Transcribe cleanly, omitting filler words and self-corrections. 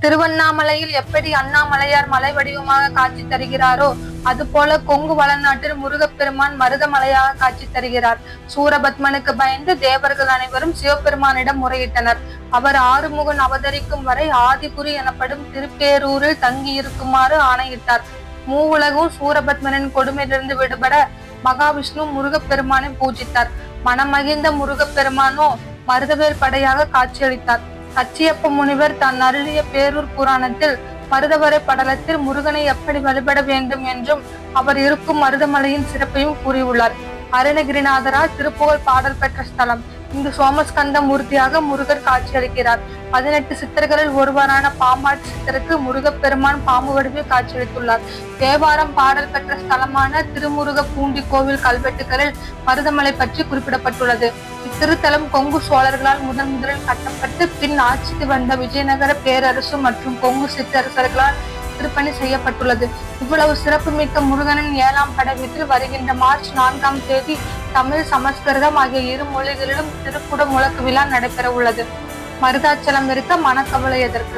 திருவண்ணாமலையில் எப்படி அண்ணாமலையார் மலை வடிவமாக காட்சி தருகிறாரோ அதுபோல கொங்கு வளநாட்டில் முருகப்பெருமான் மருதமலையாக காட்சி தருகிறார். சூரபத்மனுக்கு பயந்து தேவர்கள் அனைவரும் சிவபெருமானிடம் முறையிட்டனர். அவர் ஆறுமுகன் அவதரிக்கும் வரை ஆதிபுரி எனப்படும் திருப்பேரூரில் தங்கி இருக்குமாறு ஆணையிட்டார். மூவுலகும் சூரபத்மனின் கொடுமையிலிருந்து விடுபட மகாவிஷ்ணு முருகப்பெருமானை பூஜித்தார். மனமகிழ்ந்த முருகப்பெருமானோ மருதவேல் படையாக காட்சியளித்தார். கச்சியப்ப முனிவர் தான் அருளிய பேரூர் புராணத்தில் மருதவரை படலத்தில் முருகனை எப்படி வழிபட வேண்டும் என்றும் அவர் இருக்கும் மருதமலையின் சிறப்பையும் கூறியுள்ளார். அருணகிரிநாதரால் திருப்புகழ் பாடல் பெற்ற ஸ்தலம். இங்கு சோமஸ்கந்த மூர்த்தியாக முருகர் காட்சியளிக்கிறார். 18 சித்தர்களில் ஒருவரான பாம்பாட்டி சித்தருக்கு முருகப்பெருமான் பாம்பு வடிவில் காட்சியளித்துள்ளார். தேவாரம் பாடல் பெற்ற ஸ்தலமான திருமுருக பூண்டி கோவில் கல்வெட்டுகளில் மருதமலை பற்றி குறிப்பிடப்பட்டுள்ளது. இத்திருத்தலம் கொங்கு சோழர்களால் முதலில் கட்டப்பட்டு பின் ஆட்சிக்கு வந்த விஜயநகர பேரரசு மற்றும் கொங்கு சிற்றரசர்களால் திருப்பணி செய்யப்பட்டுள்ளது. இவ்வளவு சிறப்புமிக்க முருகனின் 7ஆம் படை வீட்டில் வருகின்ற மார்ச் 4ஆம் தேதி தமிழ், சமஸ்கிருதம் ஆகிய 2 மொழிகளிலும் திருக்குட முழக்கு விழா நடைபெற உள்ளது. மருதாச்சலம் இருக்க மனக்கவலை எதற்கு?